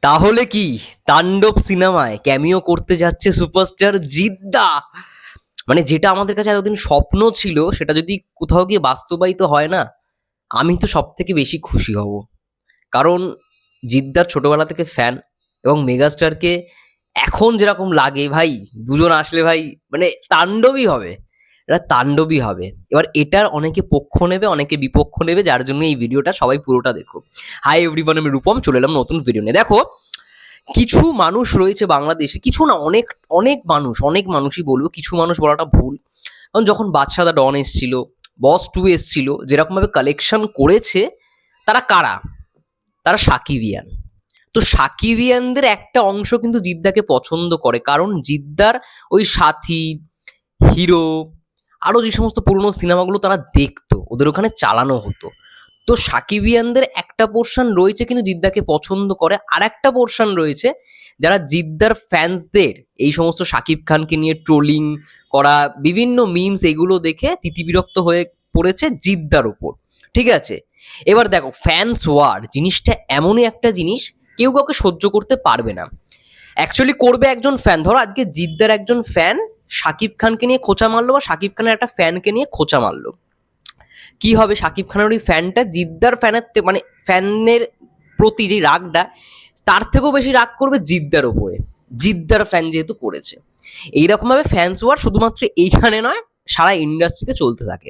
তাহলে কি তাণ্ডব সিনেমায় ক্যামিও করতে যাচ্ছে সুপারস্টার জিদ্দা? মানে যেটা আমাদের কাছে এতদিন স্বপ্ন ছিল সেটা যদি কোথাও গিয়ে বাস্তবায়িত হয় না, আমি তো সব থেকে বেশি খুশি হব। কারণ জিদ্দার ছোটবেলা থেকে ফ্যান, এবং মেগাস্টারকে এখন যেরকম লাগে ভাই, দুজন আসলে ভাই মানে তাণ্ডবই হবে। এটা তাণ্ডবই হবে। এবার এটার অনেকে পক্ষ নেবে, অনেকে বিপক্ষ নেবে, যার জন্য এই ভিডিওটা সবাই পুরোটা দেখো। হাই এভরিওয়ান, আমি রূপম, চলে এলাম নতুন ভিডিও নিয়ে। দেখো, কিছু মানুষ রয়েছে বাংলাদেশে, কিছু না, অনেক অনেক মানুষই বলবো, কিছু মানুষ বলাটা ভুল। কারণ যখন বাদশা দা ডন এসছিল, বস টু এসছিল, যেরকমভাবে কালেকশন করেছে, তারা কারা? তারা সাকিবিয়ান। তো সাকিবিয়ানদের একটা অংশ কিন্তু জিদ্দাকে পছন্দ করে, কারণ জিদ্দার ওই সাথী, হিরো, আরও যে সমস্ত পুরনো সিনেমাগুলো তারা দেখতো, ওদের ওখানে চালানো হতো। তো সাকিবিয়ানদের একটা পোর্শন রয়েছে কিন্তু জিদ্দাকে পছন্দ করে, আর একটা পোর্শন রয়েছে যারা জিদ্দার ফ্যান্সদের এই সমস্ত সাকিব খানকে নিয়ে ট্রোলিং করা, বিভিন্ন মিমস, এগুলো দেখে তিতিবিরক্ত হয়ে পড়েছে জিদ্দার ওপর। ঠিক আছে, এবার দেখো, ফ্যান্স ওয়ার জিনিসটা এমনই একটা জিনিস, কেউ কাউকে সহ্য করতে পারবে না। অ্যাকচুয়ালি করবে একজন ফ্যান, ধরো আজকে জিদ্দার একজন ফ্যান সাকিব খানকে নিয়ে খোঁচা মারলো, বা সাকিব খানের একটা ফ্যানকে নিয়ে খোঁচা মারলো, কি হবে? সাকিব খানের ওই ফ্যানটা জিদ্দার ফ্যানের মানে ফ্যানের প্রতি যে রাগটা, তার থেকেও বেশি রাগ করবে জিদ্দার ওপরে, জিদ্দার ফ্যান যেহেতু করেছে। এইরকমভাবে ফ্যান্স ওয়ার শুধুমাত্র এইখানে নয়, সারা ইন্ডাস্ট্রিতে চলতে থাকে।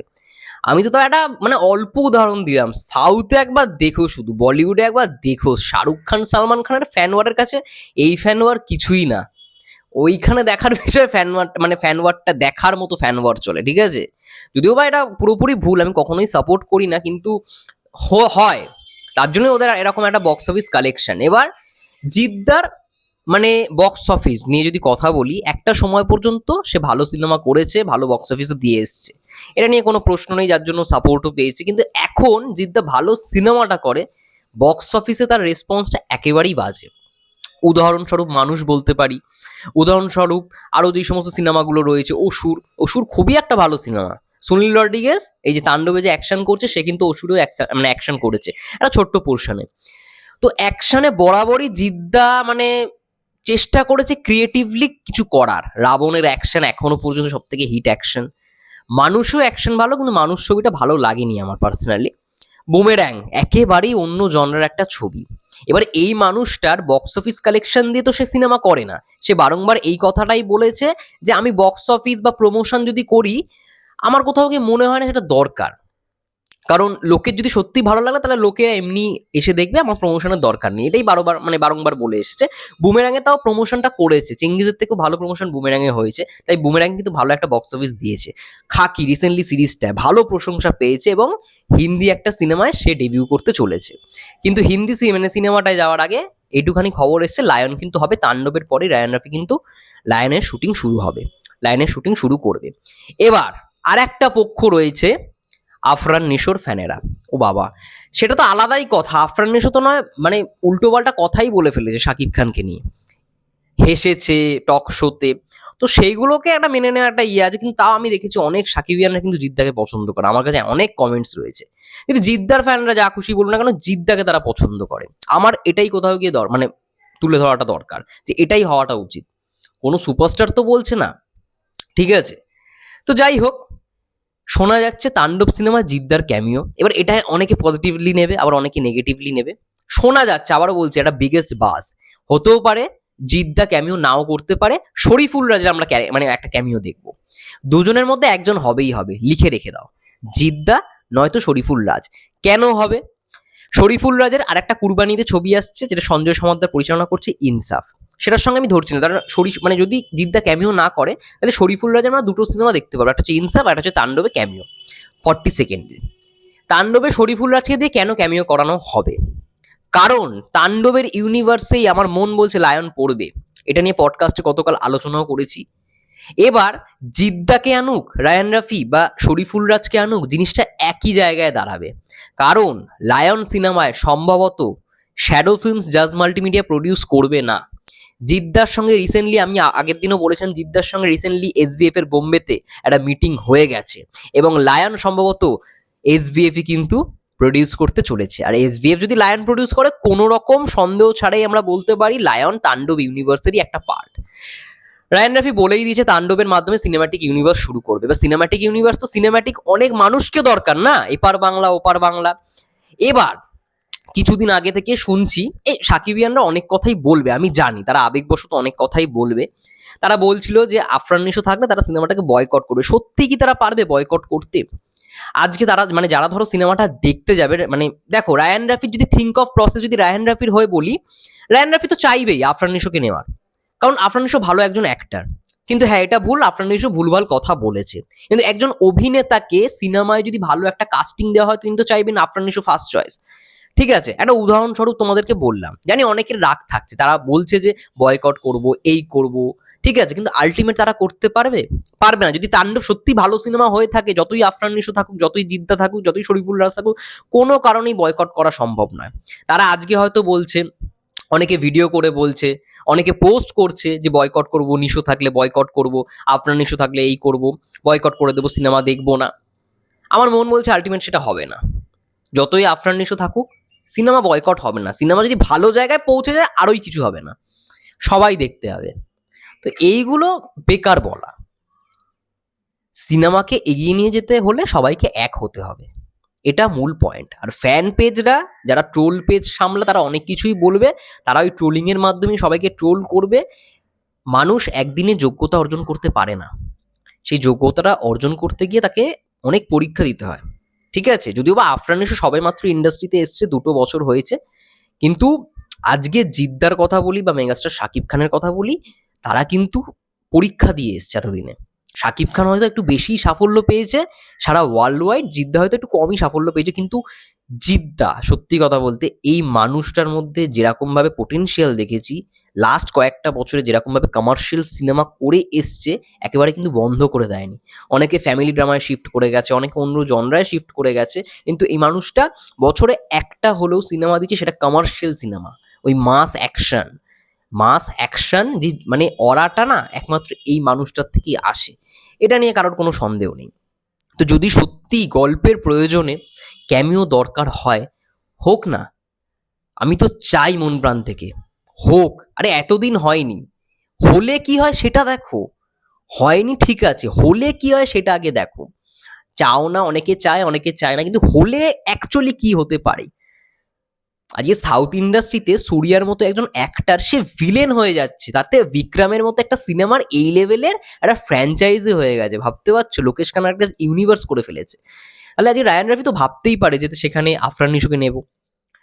আমি তো একটা মানে অল্প উদাহরণ দিলাম, সাউথে একবার দেখো, শুধু বলিউডে একবার দেখো, শাহরুখ খান সালমান খানের ফ্যান ওয়ারের কাছে এই ফ্যান ওয়ার কিছুই না। ওইখানে দেখার বিষয়ে ফ্যান ওয়ার, মানে ফ্যান ওয়ারটা দেখার মতো ফ্যান ওয়ার চলে, ঠিক আছে? যদিও বা এটা পুরোপুরি ভুল, আমি কখনোই সাপোর্ট করি না, কিন্তু হয়, তার জন্য ওদের এরকম একটা বক্স অফিস কালেকশন। এবার জিদ্দার মানে বক্স অফিস নিয়ে যদি কথা বলি, একটা সময় পর্যন্ত সে ভালো সিনেমা করেছে, ভালো বক্স অফিসে দিয়ে এসছে, এটা নিয়ে কোনো প্রশ্ন নেই, যার জন্য সাপোর্টও পেয়েছে। কিন্তু এখন জিদ্দা ভালো সিনেমাটা করে, বক্স অফিসে তার রেসপন্সটা একেবারেই বাজে। উদাহরণস্বরূপ মানুষ বলতে পারি, উদাহরণস্বরূপ আরও যে সমস্ত সিনেমাগুলো রয়েছে, অসুর, অসুর খুবই একটা ভালো সিনেমা। সুনীল রড্রিগেজ এই যে তাণ্ডবে যে অ্যাকশন করছে, সে কিন্তু অসুরেও মানে অ্যাকশন করেছে একটা ছোট্ট পোর্শনে। তো অ্যাকশনে বরাবরই জিদ্দা মানে চেষ্টা করেছে ক্রিয়েটিভলি কিছু করার। রাবণের অ্যাকশন এখনো পর্যন্ত সব থেকে হিট অ্যাকশন। মানুষও অ্যাকশন ভালো, কিন্তু মানুষ ছবিটা ভালো লাগেনি আমার পার্সোনালি। বুমেরাং একেবারেই অন্য জনরার একটা ছবি। এবার এই মানুষটার বক্স অফিস কালেকশন দিয়ে তো সে সিনেমা করে না, সে বারংবার এই কথাটাই বলেছে যে আমি বক্স অফিস বা প্রমোশন যদি করি, আমার কোথাও গিয়ে মনে হয় না সেটা দরকার। কারণ লোকের যদি সত্যি ভালো লাগে, তাহলে লোকে এমনি এসে দেখবে, আমার প্রমোশনের দরকার নেই, এটাই বারংবার বলে এসেছে। বুমেরাঙে তাও প্রমোশনটা করেছে, চেঙ্গিজের থেকেও ভালো প্রমোশন বুমেরাঙে হয়েছে, তাই বুমেরাং কিন্তু ভালো একটা বক্স অফিস দিয়েছে। খাকি রিসেন্টলি সিরিজটা ভালো প্রশংসা পেয়েছে, এবং হিন্দি একটা সিনেমায় সে ডেবিউ করতে চলেছে। কিন্তু হিন্দি সিনেমাটায় যাওয়ার আগে এইটুখানি খবর এসছে, লায়ন কিন্তু হবে, তাণ্ডবের পরে রায়ান রাফি কিন্তু লায়নের শুটিং শুরু হবে, লায়নের শুটিং শুরু করবে। এবার আর একটা পক্ষ রয়েছে, আফরান নিশোর ফ্যানেরা। ও বাবা, সেটা তো আলাদাই কথা। আফরান নিশো তো নয় মানে উল্টোপাল্টা কথাই বলে ফেলেছে শাকিব খানকে নিয়ে, হেসেছে টক শোতে। তো সেইগুলোকে একটা মেনে নেওয়া একটা ইয়ে আছে, কিন্তু তাও আমি দেখেছি অনেক সাকিবিয়ানরা কিন্তু জিদ্দাকে পছন্দ করে, আমার কাছে অনেক কমেন্টস রয়েছে। কিন্তু জিদ্দার ফ্যানরা যা খুশি বলুন না কেন, জিদ্দাকে তারা পছন্দ করে। আমার এটাই কোথাও গিয়ে মানে তুলে ধরাটা দরকার, যে এটাই হওয়াটা উচিত। কোনো সুপারস্টার তো বলছে না, ঠিক আছে? তো যাই হোক, শোনা যাচ্ছে তাণ্ডব সিনেমা জিদ্দার ক্যামিও। এবার এটা অনেকে পজিটিভলি নেবে, আবার অনেকে নেগেটিভলি নেবে। শোনা যাচ্ছে, আবারও বলছি, এটা বিগেস্ট বাস। হতেও পারে জিদ্দা ক্যামিও নাও করতে পারে, শরীফুল রাজের আমরা মানে একটা ক্যামিও দেখবো। দুজনের মধ্যে একজন হবেই হবে, লিখে রেখে দাও, জিদ্দা নয়তো শরীফুল রাজ। কেন হবে? শরীফুল রাজের আর একটা কুরবানিতে ছবি আসছে, যেটা সঞ্জয় সমাদ্দার পরিচালনা করছে, ইনসাফ। সেটার সঙ্গে আমি ধরছি না, কারণ মানে যদি জিদ্দা ক্যামিও না করে, তাহলে শরীফুল রাজের আমরা দুটো সিনেমা দেখতে পাবো, একটা হচ্ছে ইনসাফ, আর একটা হচ্ছে তাণ্ডবে ক্যামিও 40 সেকেন্ডের। তাণ্ডবে শরীফুল রাজকে দিয়ে কেন ক্যামিও করানো হবে? কারণ তাণ্ডবের ইউনিভার্সেই আমার মন বলছে লায়ন পড়বে। এটা নিয়ে পডকাস্টে গতকাল আলোচনাও করেছি। এবার জিদ্দাকে আনুক রায়ান রাফি বা শরীফুল রাজকে আনুক, জিনিসটা একই জায়গায় দাঁড়াবে। কারণ লায়ন সিনেমায় সম্ভবত শ্যাডো ফিল্মস জাজ মাল্টিমিডিয়া প্রডিউস করবে না। জিদ্দার সঙ্গে রিসেন্টলি, আমি আগের দিনও বলেছিলাম, জিদ্দার সঙ্গে রিসেন্টলি এসভিএফ এর বোম্বেতে একটা মিটিং হয়ে গেছে, এবং লায়ন সম্ভবত এসভিএফই কিন্তু প্রডিউস করতে চলেছে। আর এসভিএফ যদি লায়ন প্রডিউস করে, কোনো রকম সন্দেহ ছাড়াই আমরা বলতে পারি লায়ন তাণ্ডব ইউনিভার্সেরই একটা পার্ট। রায়ান রাফি বলেই দিয়েছে তাণ্ডবের মাধ্যমে সিনেম্যাটিক ইউনিভার্স শুরু করবে। এবার সিনেম্যাটিক ইউনিভার্স তো সিনেম্যাটিক অনেক মানুষকে দরকার না, এপার বাংলা ওপার বাংলা। এবার কিছুদিন আগে থেকে শুনছি এই সাকিবিয়ানরা অনেক কথাই বলবে, আমি জানি তারা আবেগবশত অনেক কথাই বলবে। তারা বলছিল যে আফরান নিশো থাকলে তারা সিনেমাটাকে বয়কট করবে। সত্যি কি তারা পারবে বয়কট করতে? আজকে তারা মানে যারা ধরো সিনেমাটা দেখতে যাবে, মানে দেখো রায়ান রাফির যদি থিঙ্ক অফ প্রসেস যদি রায়ান রাফির হয়ে বলি, রায়ান রাফি তো চাইবেই আফরান নিশোকে নেওয়ার, কারণ আফরান নিশো ভালো একজন অ্যাক্টার। কিন্তু হ্যাঁ, এটা ভুল, আফরান নিশো ভুলভাল কথা বলেছে। কিন্তু একজন অভিনেতাকে সিনেমায় যদি ভালো একটা কাস্টিং দেওয়া হয়, তিনি তো চাইবেন আফরান নিশো ফার্স্ট চয়েস। ঠিক আছে, একটা উদাহরণস্বরূপ তোমাদেরকে বললাম, জানি অনেকের রাগ থাকছে, তারা বলছে যে বয়কট করব, এই করব, ঠিক আছে, কিন্তু আলটিমেট তারা করতে পারবে? পারবে না। যদি তাণ্ডব সত্যি ভালো সিনেমা হয়ে থাকে, যতই আফরান নিশো থাকুক, যতই জিদ্দা থাকুক, যতই শরীফুল রাজ থাকুক, কোনো কারণেই বয়কট করা সম্ভব নয়। তারা আজকে হয়তো বলছে, অনেকে ভিডিও করে বলছে, অনেকে পোস্ট করছে যে বয়কট করব, নিশো থাকলে বয়কট করব, আফরান নিশো থাকলে এই করব, বয়কট করে দেবো, সিনেমা দেখবো না। আমার মন বলছে আলটিমেট সেটা হবে না। যতই আফরান নিশো থাকুক, সিনেমা বয়কট হবে না। সিনেমা যদি ভালো জায়গায় পৌঁছে যায়, আরোই কিছু হবে না, সবাই দেখতে হবে। তো এইগুলো বেকার বলা। সিনেমাকে এগিয়ে নিয়ে যেতে হলে সবাইকে এক হতে হবে, এটা মূল পয়েন্ট। আর ফ্যান পেজরা, যারা ট্রোল পেজ সামলা, তারা অনেক কিছুই বলবে, তারা ওই ট্রোলিংয়ের মাধ্যমে সবাইকে ট্রোল করবে। মানুষ একদিনে যোগ্যতা অর্জন করতে পারে না, সেই যোগ্যতাটা অর্জন করতে গিয়ে তাকে অনেক পরীক্ষা দিতে হয়। ঠিক আছে, যদিও বা আফরান নিশো সবে মাত্র ইন্ডাস্ট্রিতে এসছে, 2 বছর হয়েছে, কিন্তু আজকে জিদ্দার কথা বলি বা মেগাস্টার শাকিব খানের কথা বলি, তারা কিন্তু পরীক্ষা দিয়ে এসছে এতদিনে। শাকিব খান হয়তো একটু বেশি সাফল্য পেয়েছে সারা ওয়ার্ল্ড ওয়াইড, জিদ্দা হয়তো একটু কমই সাফল্য পেয়েছে, কিন্তু জিদ্দা সত্যি কথা বলতে এই মানুষটার মধ্যে যেরকমভাবে পোটেনশিয়াল দেখেছি, লাস্ট কয়েকটা বছরে যেরকমভাবে কমার্শিয়াল সিনেমা করে এসছে, একেবারে কিন্তু বন্ধ করে দেয়নি। অনেকে ফ্যামিলি ড্রামায় শিফট করে গেছে, অনেকে অন্য জনরায় শিফট করে গেছে, কিন্তু এই মানুষটা বছরে একটা হলেও সিনেমা দিচ্ছে, সেটা কমার্শিয়াল সিনেমা। ওই মাস অ্যাকশন যে মানে অরাটা না, একমাত্র এই মানুষটার থেকেই আসে, এটা নিয়ে কারোর কোনো সন্দেহ নেই। তো যদি সত্যি গল্পের প্রয়োজনে ক্যামিও দরকার হয়, হোক না, আমি তো চাই মন প্রাণ থেকে হোক। আরে এতদিন হয়নি, হলে কি হয় সেটা দেখো। হয়নি ঠিক আছে, হলে কি হয় সেটা আগে দেখো। চাও না, অনেকে চায় অনেকে চায় না, কিন্তু হলে অ্যাকচুয়ালি কি হতে পারে। আজকে সাউথ ইন্ডাস্ট্রিতে সূর্যার মতো একজন অ্যাক্টার, সে ভিলেন হয়ে যাচ্ছে, তাতে বিক্রমের মতো একটা সিনেমার এই লেভেলের একটা ফ্র্যাঞ্চাইজি হয়ে গেছে, ভাবতে পারছো? লোকেশ খান্নার একটা ইউনিভার্স করে ফেলেছে। তাহলে আজকে রায়ান রাফি তো ভাবতেই পারে যে সেখানে আফরান নিশোকে নেব।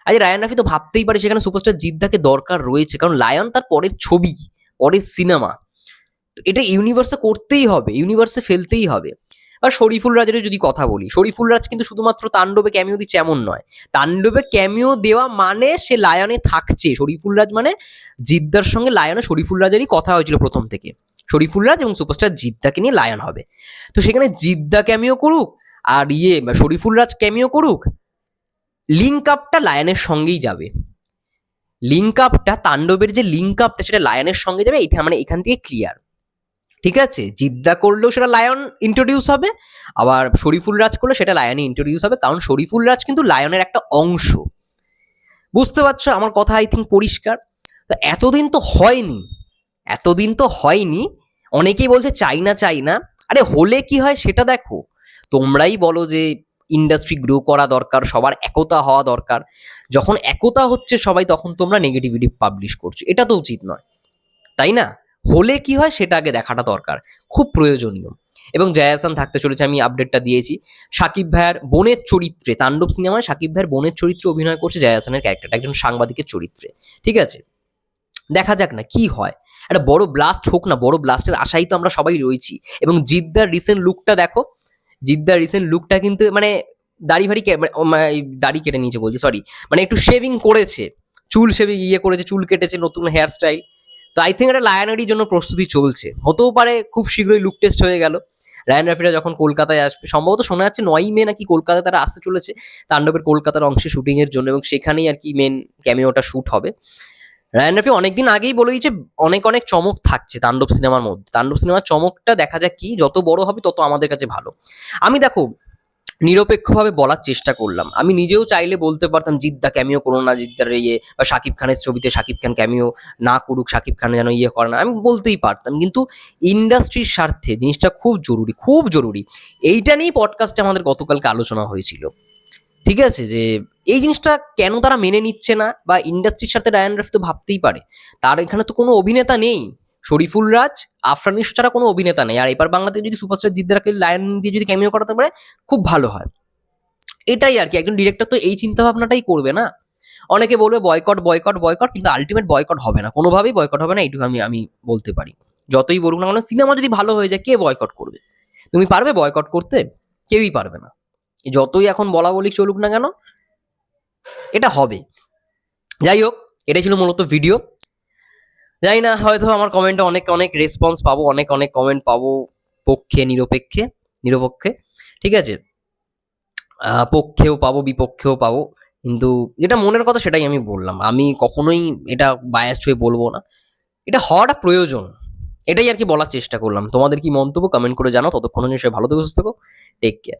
আজকে রায়ান রাফি তো ভাবতেই পারে সেখানে সুপারস্টার জিদ্দাকে দরকার রয়েছে, কারণ লায়ন তার পরের ছবি, পরের সিনেমা। তো এটা ইউনিভার্সে করতেই হবে, ইউনিভার্সে ফেলতেই হবে। আর শরীফুল রাজের যদি কথা বলি, শরীফুল রাজ কিন্তু শুধুমাত্র তাণ্ডবে ক্যামিও দিচ্ছে এমন নয়। তাণ্ডবে ক্যামিও দেওয়া মানে সে লায়নে থাকছে। শরীফুল রাজ মানে জিদ্দার সঙ্গে লায়নে শরীফুল রাজেরই কথা হয়েছিল প্রথম থেকে, শরীফুল রাজ এবং সুপারস্টার জিদ্দাকে নিয়ে লায়ন হবে। তো সেখানে জিদ্দা ক্যামিও করুক আর শরীফুল রাজ ক্যামিও করুক, লিঙ্ক আপটা লায়নের সঙ্গেই যাবে। লিঙ্ক আপটা, তাণ্ডবের যে লিঙ্ক আপটা, সেটা লায়নের সঙ্গে যাবে, এটা মানে এখান থেকে ক্লিয়ার। ঠিক আছে, জিদ্দা করলেও সেটা লায়ন ইন্ট্রোডিউস হবে, আবার শরীফুল রাজ করলে সেটা লায়নে ইন্ট্রোডিউস হবে, কারণ শরীফুল রাজ কিন্তু লায়নের একটা অংশ। বুঝতে পারছো আমার কথা? আই থিঙ্ক পরিষ্কার। তো এতদিন তো হয়নি। অনেকেই বলছে চাই না। আরে হলে কি হয় সেটা দেখো। তোমরাই বলো যে ইন্ডাস্ট্রি গ্রো করা দরকার, সবার একতা হওয়া দরকার। যখন একতা হচ্ছে সবাই, তখন তোমরা নেগেটিভিটি পাবলিশ করছো, এটা তো উচিত নয়, তাই না? হলে কি হয় সেটা আগে দেখাটা দরকার, খুব প্রয়োজনীয়। এবং জয়া আহসান থাকতে চলেছে, আমি আপডেটটা দিয়েছি। সাকিব ভাইয়ের বোনের চরিত্রে, তাণ্ডব সিনেমায় সাকিব ভাইয়ের বোনের চরিত্রে অভিনয় করছে জয়া আহসানের ক্যারেক্টারটা, একজন সাংবাদিকের চরিত্রে। ঠিক আছে, দেখা যাক না কি হয়। একটা বড় ব্লাস্ট হোক না, বড় ব্লাস্টের আশাই তো আমরা সবাই রয়েছি। এবং জিদ্দার রিসেন্ট লুকটা দেখো, জিদ্দার রিসেন্ট লুকটা কিন্তু মানে দাড়ি ফাড়ি দাড়ি কেটে নিয়েছে বলছে, সরি, মানে একটু শেভিং করেছে, চুল শেভিং করেছে, চুল কেটেছে, নতুন হেয়ার স্টাইল। তো আই থিঙ্ক একটা লায়নেরই জন্য প্রস্তুতি চলছে, হতেও পারে খুব শীঘ্রই লুক টেস্ট হয়ে গেল। রায়ান রাফিরা যখন কলকাতায় আসবে, সম্ভবত শোনা যাচ্ছে 9ই মে নাকি কলকাতায় তারা আসতে চলেছে তাণ্ডবের কলকাতার অংশে শুটিংয়ের জন্য, এবং সেখানেই আর কি মেন ক্যামিওটা শ্যুট হবে। রায়ান রাফি অনেকদিন আগেই বলে দিয়েছে অনেক অনেক চমক থাকছে তাণ্ডব সিনেমার মধ্যে। তাণ্ডব সিনেমার চমকটা দেখা যাক কি, যত বড় হবে তত আমাদের কাছে ভালো। আমি দেখো নিরপেক্ষভাবে বলার চেষ্টা করলাম। আমি নিজেও চাইলে বলতে পারতাম জিদ্দা ক্যামিও করো না, জিদ্দার ইয়ে বা শাকিব খানের ছবিতে শাকিব খান ক্যামিও না করুক, শাকিব খান যেন ইয়ে করে না, আমি বলতেই পারতাম। কিন্তু ইন্ডাস্ট্রির স্বার্থে জিনিসটা খুব জরুরি, খুব জরুরি। এইটা নিয়েই পডকাস্টে আমাদের গতকালকে আলোচনা হয়েছিল। ঠিক আছে? যে এই জিনিসটা কেন তারা মেনে নিচ্ছে না, বা ইন্ডাস্ট্রির সাথে রায়ান রাফি তো ভাবতেই পারে। তার এখানে তো কোনো অভিনেতা নেই। শরীফুল রাজ, আফরান নিশো ছাড়া কোনো অভিনেতা নেই। আর এবার বাংলাতে যদি সুপারস্টার জিদ্দারাকে লায়ন দিয়ে যদি ক্যামিও করাতে পারে, খুব ভালো হয়। এটাই আর কি, একজন ডিরেক্টর তো এই চিন্তা ভাবনাটাই করবে না। অনেকে বলবে বয়কট বয়কট বয়কট, কিন্তু আলটিমেট বয়কট হবে না, কোনোভাবেই বয়কট হবে না, এইটুকু আমি আমি বলতে পারি। যতই বলুক না কেন, সিনেমা যদি ভালো হয়ে যায় কে বয়কট করবে? তুমি পারবে বয়কট করতে? কেউই পারবে না। যতই এখন বলা বলি চলুক না কেন, এটা হবে। যাই হোক, এটাই ছিল মূলত ভিডিও। জানি না, হয়তো আমার কমেন্টে অনেক অনেক রেসপন্স পাবো, অনেক অনেক কমেন্ট পাবো পক্ষে নিরপেক্ষে, নিরপেক্ষে। ঠিক আছে? পক্ষেও পাবো, বিপক্ষেও পাবো। কিন্তু যেটা মনের কথা সেটাই আমি বললাম। আমি কখনোই এটা বায়াসড হয়ে বলবো না। এটা হওয়াটা প্রয়োজন। এটাই আর কি বলার চেষ্টা করলাম। তোমাদের কি মন্তব্য কমেন্ট করে জানাও। ততক্ষণ নিশ্চয়ই ভালো থেকো, সুস্থ থেকো। Take care.